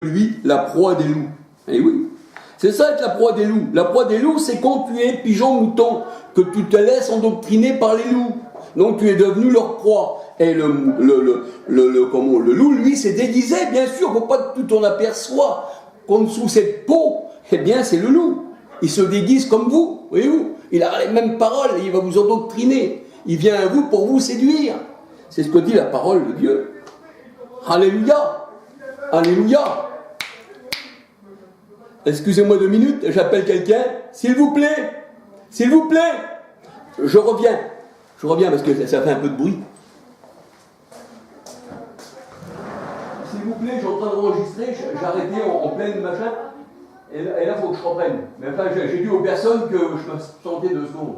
lui la proie des loups. Et oui, c'est ça être la proie des loups. La proie des loups, c'est quand tu es pigeon-mouton, que tu te laisses endoctriner par les loups. Donc tu es devenu leur proie. Et le loup, lui, s'est déguisé, bien sûr, faut pas que tu t'en aperçois. Qu'en dessous cette peau, eh bien, c'est le loup. Il se déguise comme vous, voyez-vous. Il a les mêmes paroles, et il va vous endoctriner. Il vient à vous pour vous séduire. C'est ce que dit la parole de Dieu. Alléluia. Alléluia. Excusez-moi 2 minutes, j'appelle quelqu'un. S'il vous plaît. S'il vous plaît. Je reviens. Je reviens parce que ça fait un peu de bruit. S'il vous plaît, je suis en train d'enregistrer. J'ai arrêté en pleine machin. Et là, il faut que je reprenne. Mais enfin, j'ai dit aux personnes que je me sentais 2 secondes.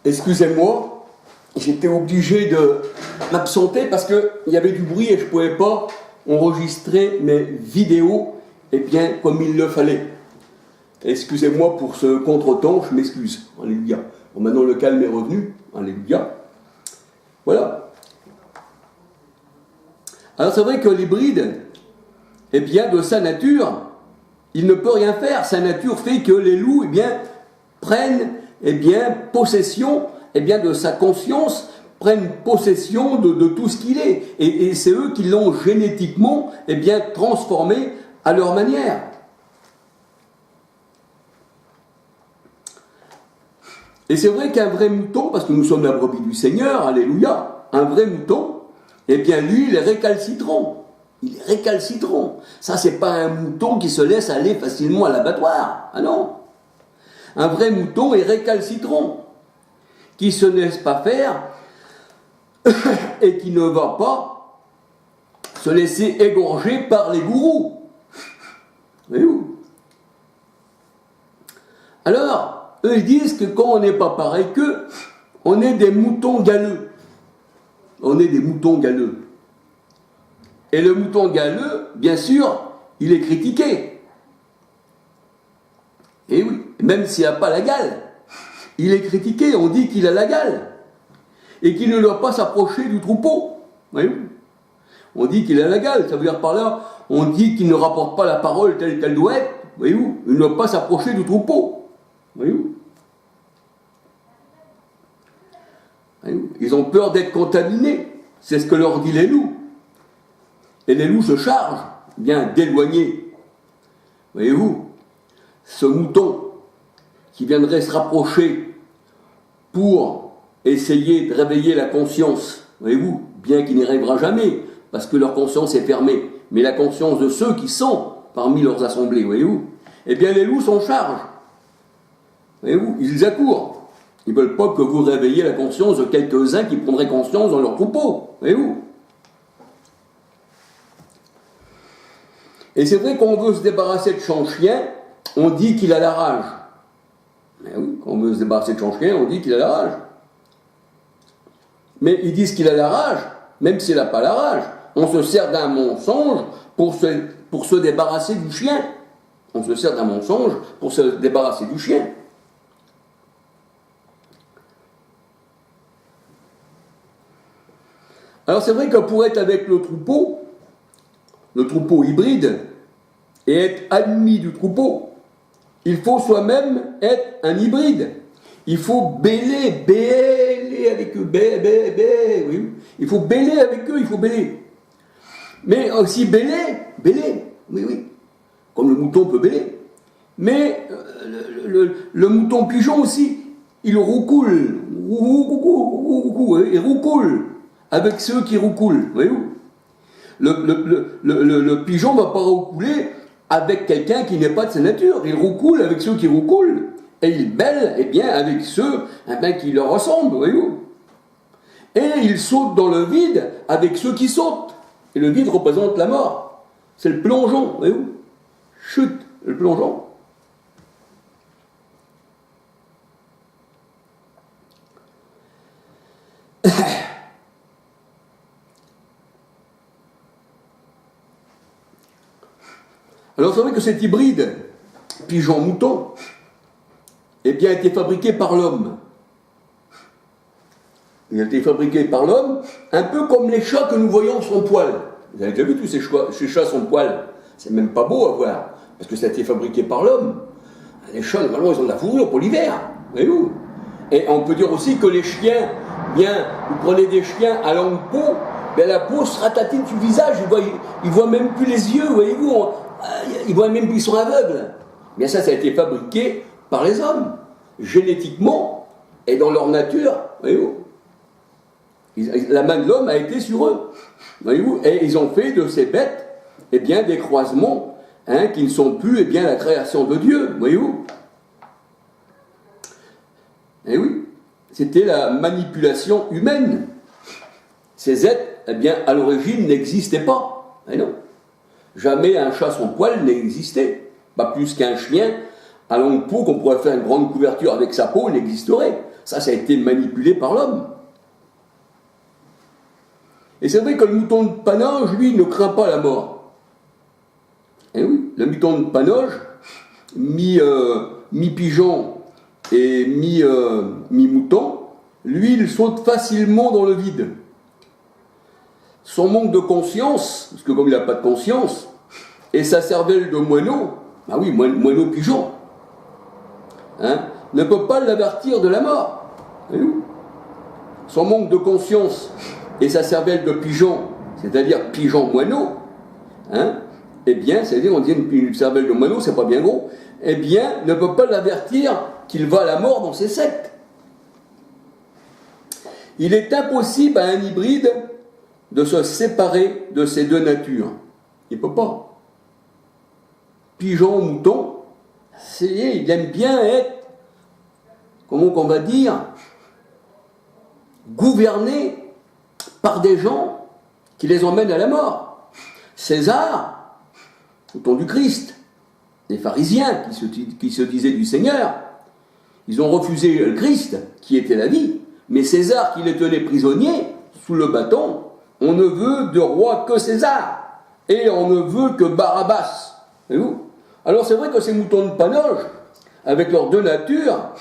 Excusez-moi, j'étais obligé de m'absenter parce qu'il y avait du bruit et je ne pouvais pas enregistrer mes vidéos bien, comme il le fallait. Excusez-moi pour ce contretemps, je m'excuse. Alléluia. Bon, maintenant le calme est revenu. Alléluia. Voilà. Alors c'est vrai que l'hybride, bien, de sa nature, il ne peut rien faire. Sa nature fait que les loups, prennent possession de sa conscience, prennent possession de tout ce qu'il est. Et c'est eux qui l'ont génétiquement transformé à leur manière. Et c'est vrai qu'un vrai mouton, parce que nous sommes la brebis du Seigneur, alléluia, un vrai mouton, lui, il est récalcitrant. Il est récalcitrant. Ça, c'est pas un mouton qui se laisse aller facilement à l'abattoir. Ah non. Un vrai mouton est récalcitrant, qui se laisse pas faire et qui ne va pas se laisser égorger par les gourous. Voyez-vous ? Alors, eux, ils disent que quand on n'est pas pareil qu'eux, on est des moutons galeux. On est des moutons galeux. Et le mouton galeux, bien sûr, il est critiqué. Et oui, même s'il n'a pas la gale, il est critiqué, on dit qu'il a la gale. Et qu'il ne doit pas s'approcher du troupeau. Voyez-vous ? On dit qu'il a la gale, ça veut dire par là, on dit qu'il ne rapporte pas la parole telle qu'elle doit être. Voyez-vous ? Il ne doit pas s'approcher du troupeau. Voyez-vous ? Ils ont peur d'être contaminés. C'est ce que leur dit les loups. Et les loups se chargent d'éloigner. Voyez-vous, ce mouton qui viendrait se rapprocher pour essayer de réveiller la conscience, voyez-vous, bien qu'il n'y arrivera jamais, parce que leur conscience est fermée, mais la conscience de ceux qui sont parmi leurs assemblées, voyez-vous, les loups s'en chargent. Voyez-vous, ils accourent. Ils ne veulent pas que vous réveilliez la conscience de quelques-uns qui prendraient conscience dans leur troupeau. Voyez-vous ? Et c'est vrai qu'on veut se débarrasser de son chien, on dit qu'il a la rage. Mais oui, quand on veut se débarrasser de son chien, on dit qu'il a la rage. Mais ils disent qu'il a la rage, même s'il n'a pas la rage. On se sert d'un mensonge pour se débarrasser du chien. On se sert d'un mensonge pour se débarrasser du chien. Alors c'est vrai que pour être avec le troupeau hybride, et être admis du troupeau, il faut soi-même être un hybride. Il faut bêler avec eux, oui. Il faut bêler avec eux, il faut bêler. Mais aussi bêler, oui. Comme le mouton peut bêler. Mais le mouton pigeon aussi, il roucoule, il roucoule. Avec ceux qui roucoulent, voyez-vous. Le pigeon ne va pas roucouler avec quelqu'un qui n'est pas de sa nature. Il roucoule avec ceux qui roucoulent. Et il bêle, avec ceux qui leur ressemblent, voyez-vous. Et il saute dans le vide avec ceux qui sautent. Et le vide représente la mort. C'est le plongeon, voyez-vous. Chut, le plongeon. Alors c'est vrai que cet hybride pigeon-mouton a été fabriqué par l'homme. Il a été fabriqué par l'homme, un peu comme les chats que nous voyons sans poil. Vous avez déjà vu tous ces chats sans poil? C'est même pas beau à voir, parce que ça a été fabriqué par l'homme. Les chats, normalement, ils ont de la fourrure pour l'hiver. Voyez-vous? Et on peut dire aussi que les chiens, bien, vous prenez des chiens à longue peau, ben la peau se ratatine du visage, ils voient même plus les yeux, voyez-vous? Ils voient même plus, ils sont aveugles. Bien ça a été fabriqué par les hommes, génétiquement, et dans leur nature, voyez-vous? La main de l'homme a été sur eux, voyez-vous? Et ils ont fait de ces bêtes, eh bien, des croisements, qui ne sont plus, eh bien, la création de Dieu, voyez-vous? Eh oui, c'était la manipulation humaine. Ces êtres, eh bien, à l'origine, n'existaient pas. Eh non. Jamais un chat sans poil n'existait. Pas plus qu'un chien à longue peau qu'on pourrait faire une grande couverture avec sa peau n'existerait. Ça a été manipulé par l'homme. Et c'est vrai que le mouton de Panurge, lui, ne craint pas la mort. Eh oui, le mouton de Panurge, mi-pigeon et mi-mouton, lui, il saute facilement dans le vide. Son manque de conscience, parce que comme il n'a pas de conscience, et sa cervelle de moineau, ah oui, moineau-pigeon, ne peut pas l'avertir de la mort. Son manque de conscience et sa cervelle de pigeon, c'est-à-dire pigeon-moineau, eh bien, c'est-à-dire, on dit une cervelle de moineau, c'est pas bien gros, eh bien, ne peut pas l'avertir qu'il va à la mort dans ses sectes. Il est impossible à un hybride de se séparer de ces deux natures. Il ne peut pas. Pigeon, mouton, il aime bien être, comment on va dire, gouverné par des gens qui les emmènent à la mort. César, au temps du Christ, les pharisiens qui se disaient du Seigneur, ils ont refusé le Christ, qui était la vie, mais César qui les tenait prisonniers, sous le bâton, on ne veut de roi que César, et on ne veut que Barabbas. Voyez-vous? Alors c'est vrai que ces moutons de Panurge, avec leurs deux natures,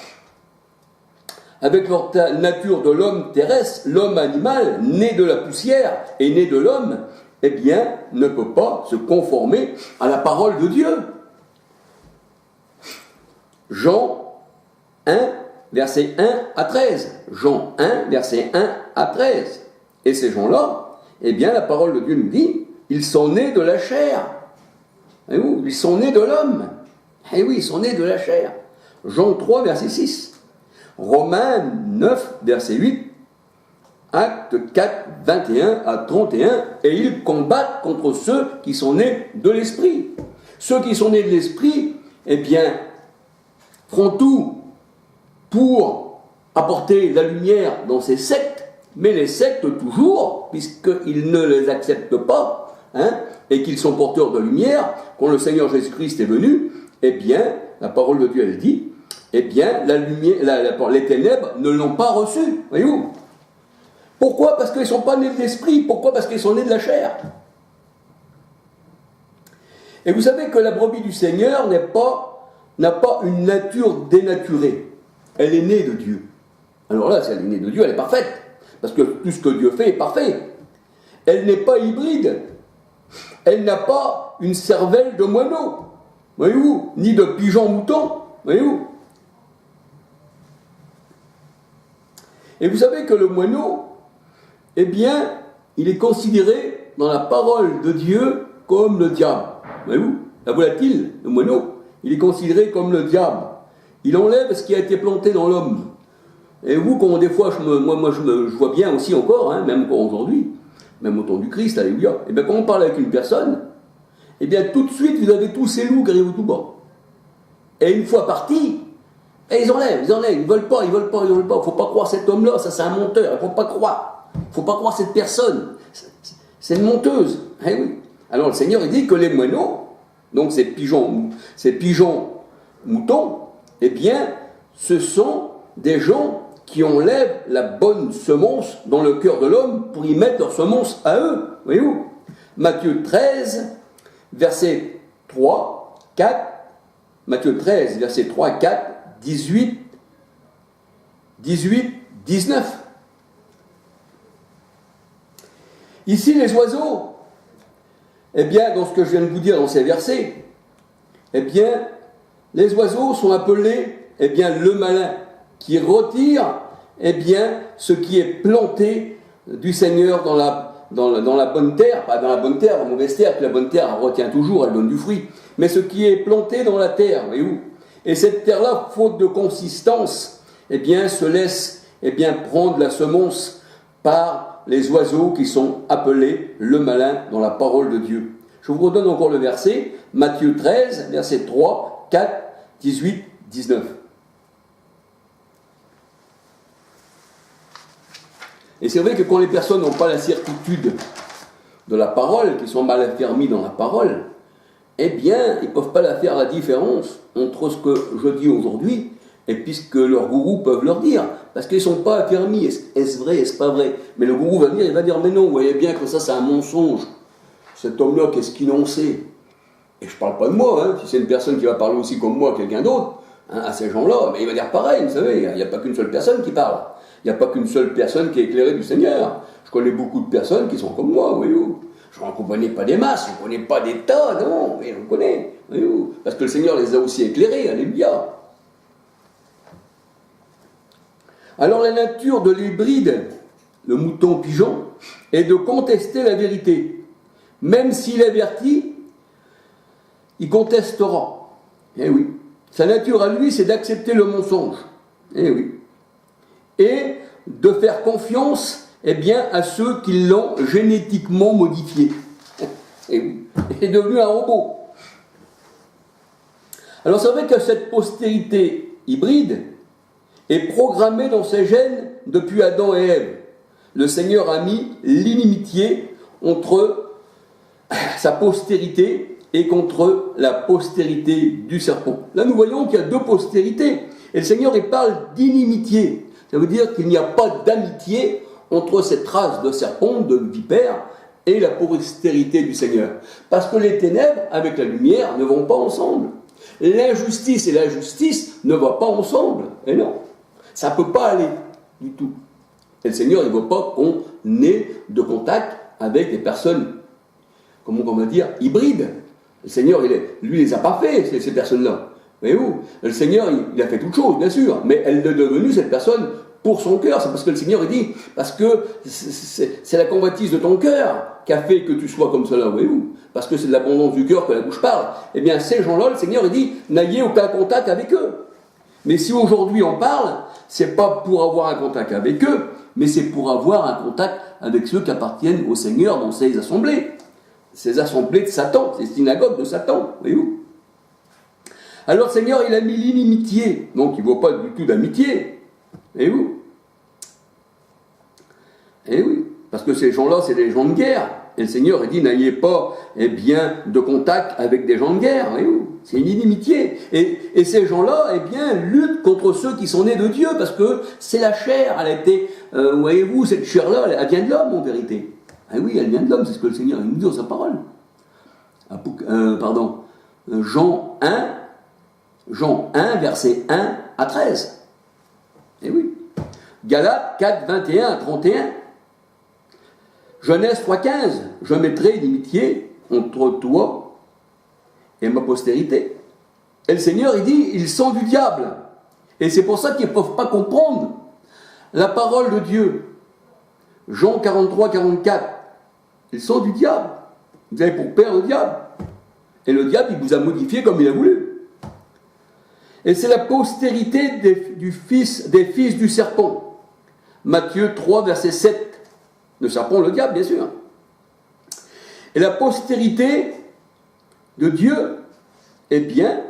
avec leur nature de l'homme terrestre, l'homme animal, né de la poussière et né de l'homme, eh bien, ne peut pas se conformer à la parole de Dieu. Jean 1, verset 1 à 13. Jean 1, verset 1 à 13. Et ces gens-là, eh bien, la parole de Dieu nous dit, ils sont nés de la chair. Et où? Ils sont nés de l'homme. Eh oui, ils sont nés de la chair. Jean 3, verset 6. Romains 9, verset 8. Actes 4, 21 à 31. Et ils combattent contre ceux qui sont nés de l'esprit. Ceux qui sont nés de l'esprit, eh bien, feront tout pour apporter la lumière dans ces sectes, mais les sectes toujours, puisqu'ils ne les acceptent pas, et qu'ils sont porteurs de lumière, quand le Seigneur Jésus-Christ est venu, eh bien, la parole de Dieu, elle dit, eh bien, la lumière, les ténèbres ne l'ont pas reçu, voyez-vous. Pourquoi? Parce qu'ils ne sont pas nés de l'esprit. Pourquoi? Parce qu'ils sont nés de la chair. Et vous savez que la brebis du Seigneur n'a pas une nature dénaturée. Elle est née de Dieu. Alors là, si elle est née de Dieu, elle est parfaite. Parce que tout ce que Dieu fait est parfait. Elle n'est pas hybride. Elle n'a pas une cervelle de moineau. Voyez-vous? Ni de pigeon-mouton. Voyez-vous? Et vous savez que le moineau, eh bien, il est considéré dans la parole de Dieu comme le diable. Voyez-vous? La volatile, le moineau, il est considéré comme le diable. Il enlève ce qui a été planté dans l'homme. Et vous, quand des fois, je vois bien aussi encore, même encore aujourd'hui, même au temps du Christ, alléluia, et bien quand on parle avec une personne, et bien tout de suite, vous avez tous ces loups qui arrivent tout bas. Et une fois partis, et ils enlèvent, ils veulent pas. Il ne faut pas croire cet homme-là, ça c'est un menteur, il ne faut pas croire. Il ne faut pas croire cette personne. C'est une menteuse. Eh oui. Alors le Seigneur, il dit que les moineaux, donc ces pigeons moutons, eh bien, ce sont des gens qui enlèvent la bonne semence dans le cœur de l'homme pour y mettre leur semence à eux. Voyez-vous? Matthieu 13, verset 3, 4. Matthieu 13, verset 3, 4, 18, 19. Ici, les oiseaux, eh bien, dans ce que je viens de vous dire dans ces versets, eh bien, les oiseaux sont appelés, eh bien, le malin, qui retire, eh bien, ce qui est planté du Seigneur dans la bonne terre, pas dans la bonne terre, la mauvaise terre, que la bonne terre elle retient toujours, elle donne du fruit, mais ce qui est planté dans la terre, voyez-vous. Et cette terre-là, faute de consistance, eh bien, se laisse, eh bien, prendre la semence par les oiseaux qui sont appelés le malin dans la parole de Dieu. Je vous redonne encore le verset, Matthieu 13, versets 3, 4, 18, 19. Et c'est vrai que quand les personnes n'ont pas la certitude de la parole, qui sont mal affermis dans la parole, eh bien, ils ne peuvent pas la faire la différence entre ce que je dis aujourd'hui et puis ce que leurs gourous peuvent leur dire. Parce qu'ils ne sont pas affermis. Est-ce vrai, est-ce pas vrai? Mais le gourou va dire, mais non, vous voyez bien que ça, c'est un mensonge. Cet homme-là, qu'est-ce qu'il en sait? Et je ne parle pas de moi, hein. Si c'est une personne qui va parler aussi comme moi, quelqu'un d'autre, hein, à ces gens-là, mais il va dire pareil, vous savez, il n'y a pas qu'une seule personne qui parle. Il n'y a pas qu'une seule personne qui est éclairée du Seigneur. Je connais beaucoup de personnes qui sont comme moi, voyez-vous. Je ne connais pas des masses, je ne connais pas des tas, non, mais je connais, voyez-vous. Parce que le Seigneur les a aussi éclairés, alléluia. Alors la nature de l'hybride, le mouton pigeon, est de contester la vérité. Même s'il avertit, il contestera. Eh oui. Sa nature à lui, c'est d'accepter le mensonge. Eh oui. Et de faire confiance, eh bien, à ceux qui l'ont génétiquement modifié. Et oui. Il est devenu un robot. Alors c'est vrai que cette postérité hybride est programmée dans ses gènes depuis Adam et Ève. Le Seigneur a mis l'inimitié entre sa postérité et contre la postérité du serpent. Là, nous voyons qu'il y a deux postérités. Et le Seigneur, il parle d'inimitié. Ça veut dire qu'il n'y a pas d'amitié entre cette race de serpent, de vipère, et la postérité du Seigneur. Parce que les ténèbres, avec la lumière, ne vont pas ensemble. L'injustice et la justice ne vont pas ensemble. Et non, ça ne peut pas aller du tout. Et le Seigneur, il ne veut pas qu'on ait de contact avec des personnes, comment on va dire, hybrides. Le Seigneur, lui, les a pas fait, ces personnes-là. Voyez-vous, le Seigneur, il a fait toutes choses, bien sûr, mais elle est devenue cette personne pour son cœur. C'est parce que le Seigneur, il dit, parce que c'est la convoitise de ton cœur qui a fait que tu sois comme cela, voyez-vous. Parce que c'est de l'abondance du cœur que la bouche parle. Eh bien, ces gens-là, le Seigneur, il dit, n'ayez aucun contact avec eux. Mais si aujourd'hui on parle, c'est pas pour avoir un contact avec eux, mais c'est pour avoir un contact avec ceux qui appartiennent au Seigneur dans ces assemblées. Ces assemblées de Satan, ces synagogues de Satan, voyez-vous. Alors le Seigneur, il a mis l'inimitié, donc il ne vaut pas du tout d'amitié, voyez-vous. Eh oui, parce que ces gens-là, c'est des gens de guerre. Et le Seigneur, il dit, n'ayez pas, eh bien, de contact avec des gens de guerre, voyez-vous. C'est une inimitié. Et ces gens-là, eh bien, luttent contre ceux qui sont nés de Dieu, parce que c'est la chair, elle a été, voyez-vous, cette chair-là, elle vient de l'homme, en vérité. Ah oui, elle vient de l'homme, c'est ce que le Seigneur nous dit dans sa parole. Jean 1, versets 1 à 13. Eh oui. Galates 4, 21 à 31. Genèse 3, 15. Je mettrai l'inimitié entre toi et ma postérité. Et le Seigneur, il dit, ils sont du diable. Et c'est pour ça qu'ils ne peuvent pas comprendre la parole de Dieu. Jean 43, 44. Ils sont du diable. Vous avez pour père le diable. Et le diable, il vous a modifié comme il a voulu. Et c'est la postérité des fils du serpent. Matthieu 3, verset 7. Le serpent, le diable, bien sûr. Et la postérité de Dieu, eh bien,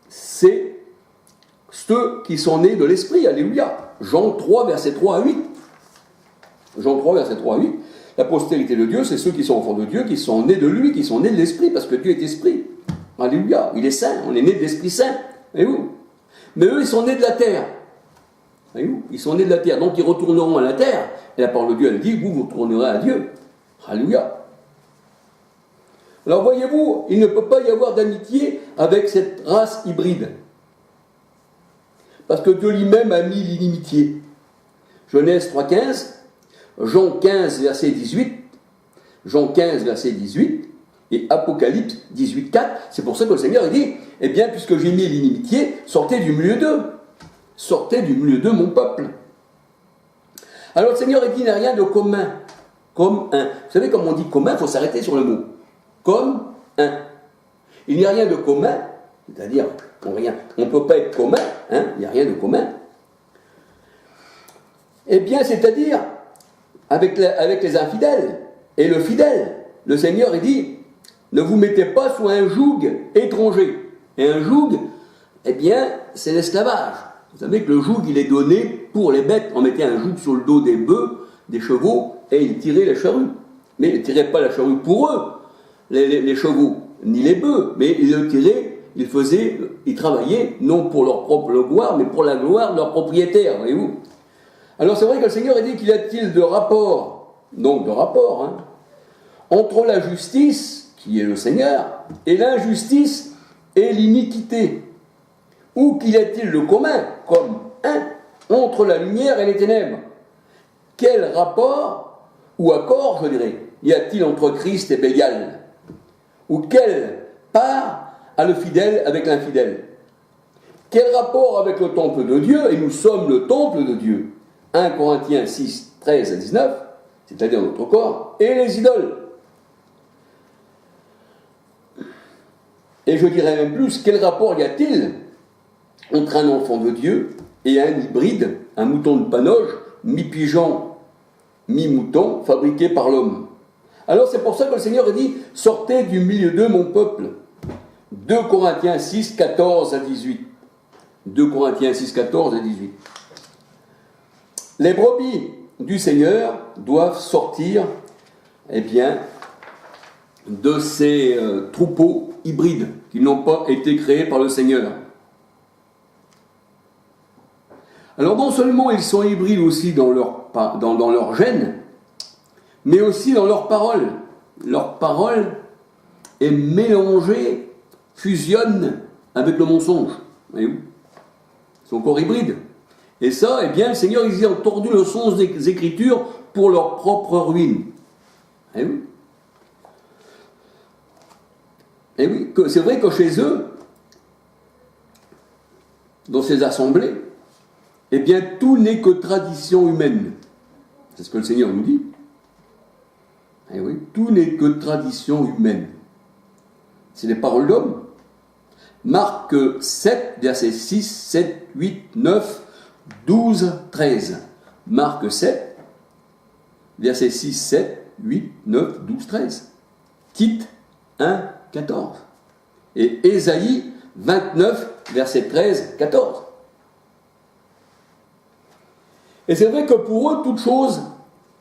c'est ceux qui sont nés de l'Esprit. Alléluia. Jean 3, verset 3 à 8. Jean 3, verset 3 à 8. La postérité de Dieu, c'est ceux qui sont enfants de Dieu, qui sont nés de lui, qui sont nés de l'Esprit, parce que Dieu est Esprit. Alléluia. Il est saint. On est nés de l'Esprit Saint. Voyez-vous. Mais eux, ils sont nés de la terre. Voyez-vous. Ils sont nés de la terre. Donc, ils retourneront à la terre. Et la parole de Dieu, elle dit, vous retournerez à Dieu. Alléluia. Alors, voyez-vous, il ne peut pas y avoir d'amitié avec cette race hybride. Parce que Dieu lui-même a mis l'inimitié. Genèse 3, 15. Jean 15, verset 18, Jean 15, verset 18, et Apocalypse 18, 4. C'est pour ça que le Seigneur dit, eh bien, puisque j'ai mis l'inimitié, sortez du milieu d'eux. Sortez du milieu d'eux, mon peuple. Alors le Seigneur dit, il n'y a rien de commun. Comme un. Vous savez, comme on dit commun, il faut s'arrêter sur le mot. Comme un. Il n'y a rien de commun, c'est-à-dire, on ne peut pas être commun, hein, il n'y a rien de commun. Eh bien, c'est-à-dire, avec les infidèles et le fidèle, le Seigneur, il dit, ne vous mettez pas sous un joug étranger. Et un joug, eh bien, c'est l'esclavage. Vous savez que le joug, il est donné pour les bêtes. On mettait un joug sur le dos des bœufs, des chevaux, et ils tiraient les charrues. Mais ils ne tiraient pas la charrue pour eux, les chevaux, ni les bœufs, mais ils le tiraient, ils travaillaient, non pour leur propre gloire, mais pour la gloire de leur propriétaire, voyez-vous. Alors c'est vrai que le Seigneur a dit qu'il y a-t-il de rapport, hein, entre la justice, qui est le Seigneur, et l'injustice et l'iniquité. Ou qu'il y a-t-il de commun, comme un, entre la lumière et les ténèbres? Quel rapport, ou accord, je dirais, y a-t-il entre Christ et Bélial? Ou quelle part a le fidèle avec l'infidèle? Quel rapport avec le temple de Dieu? Et nous sommes le temple de Dieu. 1 Corinthiens 6, 13 à 19, c'est-à-dire notre corps, et les idoles. Et je dirais même plus, quel rapport y a-t-il entre un enfant de Dieu et un hybride, un mouton de Panoge, mi-pigeon, mi-mouton, fabriqué par l'homme? Alors c'est pour ça que le Seigneur a dit, sortez du milieu d'eux, mon peuple. 2 Corinthiens 6, 14 à 18. 2 Corinthiens 6, 14 à 18. Les brebis du Seigneur doivent sortir, eh bien, de ces troupeaux hybrides qui n'ont pas été créés par le Seigneur. Alors non seulement ils sont hybrides aussi dans leur gène, mais aussi dans leur parole. Leur parole est mélangée, fusionne avec le mensonge. Voyez-vous ? Ils sont encore hybrides. Et ça, eh bien, le Seigneur, ils y ont tordu le sens des Écritures pour leur propre ruine. Eh oui. Eh oui, c'est vrai que chez eux, dans ces assemblées, eh bien, tout n'est que tradition humaine. C'est ce que le Seigneur nous dit. Eh oui, tout n'est que tradition humaine. C'est les paroles d'hommes. Marc 7, versets 6, 7, 8, 9, 12, 13. Marc 7, versets 6, 7, 8, 9, 12, 13. Tite 1, 14. Et Ésaïe 29, versets 13, 14. Et c'est vrai que pour eux, toute chose,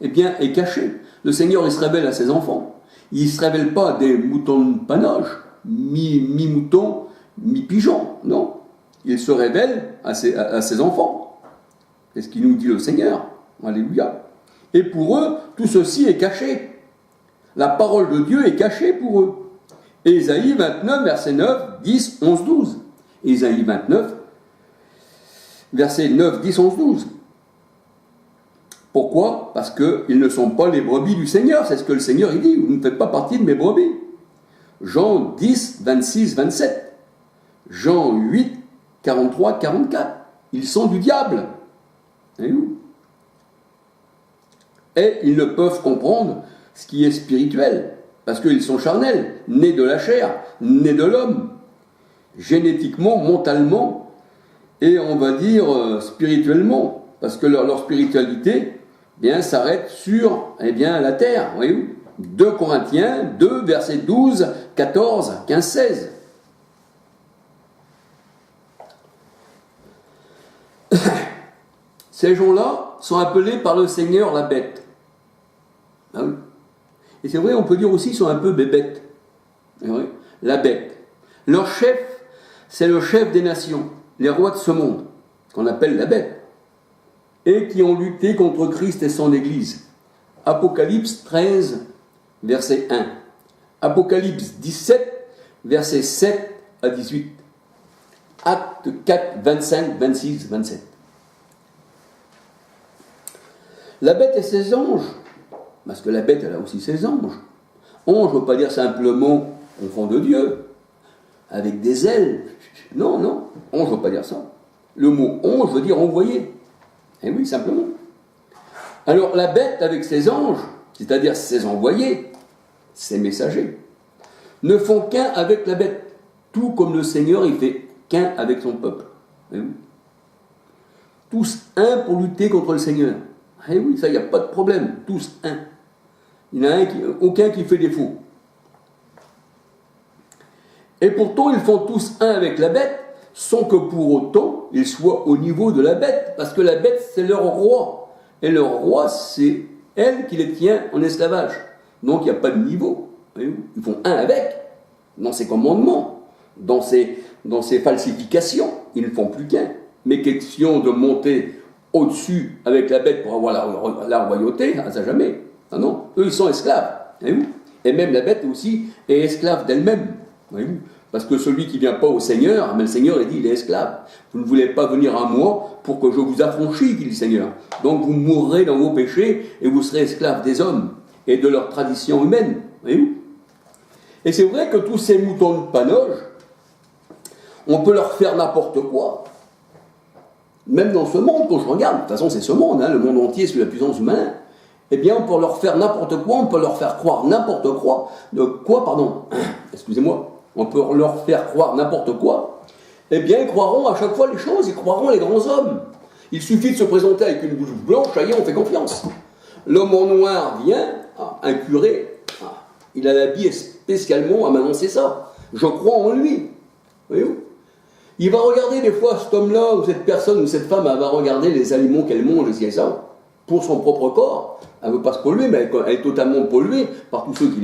eh bien, est cachée. Le Seigneur, il se révèle à ses enfants. Il ne se révèle pas des moutons de Panoge, mi-mouton, mi-pigeon, non. Il se révèle à ses enfants. C'est ce qu'il nous dit le Seigneur. Alléluia. Et pour eux, tout ceci est caché. La parole de Dieu est cachée pour eux. Ésaïe 29, verset 9, 10, 11, 12. Ésaïe 29, verset 9, 10, 11, 12. Pourquoi? Parce qu'ils ne sont pas les brebis du Seigneur. C'est ce que le Seigneur il dit. Vous ne faites pas partie de mes brebis. Jean 10, 26, 27. Jean 8, 43, 44. Ils sont du diable. Et ils ne peuvent comprendre ce qui est spirituel. Parce qu'ils sont charnels, nés de la chair, nés de l'homme. Génétiquement, mentalement, et on va dire spirituellement. Parce que leur spiritualité, bien, s'arrête sur, eh bien, la terre, voyez-vous. 2 Corinthiens 2, versets 12, 14, 15, 16. Ces gens-là sont appelés par le Seigneur la bête. Ah oui. Et c'est vrai, on peut dire aussi qu'ils sont un peu bébêtes. C'est vrai, la bête. Leur chef, c'est le chef des nations, les rois de ce monde, qu'on appelle la bête, et qui ont lutté contre Christ et son Église. Apocalypse 13, verset 1. Apocalypse 17, verset 7 à 18. Acte 4, 25, 26, 27. La bête et ses anges, parce que la bête, elle a aussi ses anges, Ange ne veut pas dire simplement enfant de Dieu, avec des ailes. Non, non, ange ne veut pas dire ça. Le mot ange veut dire envoyé. Eh oui, simplement. Alors la bête avec ses anges, c'est-à-dire ses envoyés, ses messagers, ne font qu'un avec la bête. Tout comme le Seigneur, il fait qu'un avec son peuple. Eh oui. Tous un pour lutter contre le Seigneur. Eh oui, ça, il n'y a pas de problème. Tous un. Il n'y en a aucun qui fait défaut. Et pourtant, ils font tous un avec la bête, sans que pour autant, ils soient au niveau de la bête. Parce que la bête, c'est leur roi. Et leur roi, c'est elle qui les tient en esclavage. Donc, il n'y a pas de niveau. Ils font un avec, dans ses commandements, dans ses falsifications. Ils ne font plus qu'un. Mais question de monter au-dessus avec la bête pour avoir la royauté, ça jamais. Ah non, eux, ils sont esclaves. Et même la bête aussi est esclave d'elle-même. Parce que celui qui ne vient pas au Seigneur, mais le Seigneur, il dit, il est esclave. Vous ne voulez pas venir à moi pour que je vous affranchisse, dit le Seigneur. Donc vous mourrez dans vos péchés et vous serez esclaves des hommes et de leur tradition humaine. Et c'est vrai que tous ces moutons de Panoge, on peut leur faire n'importe quoi. Même dans ce monde, quand je regarde, de toute façon c'est ce monde, le monde entier sous la puissance humaine, eh bien on peut leur faire n'importe quoi, on peut leur faire croire n'importe quoi. Excusez-moi. On peut leur faire croire n'importe quoi, eh bien ils croiront à chaque fois les choses, ils croiront les grands hommes. Il suffit de se présenter avec une bouche blanche, ça y est, on fait confiance. L'homme en noir vient, un curé, il a l'habit spécialement à m'annoncer ça. Je crois en lui. Voyez-vous ? Il va regarder des fois cet homme-là, ou cette personne, ou cette femme, elle va regarder les aliments qu'elle mange, et ça, pour son propre corps. Elle ne veut pas se polluer, mais elle est totalement polluée par tous ceux qui les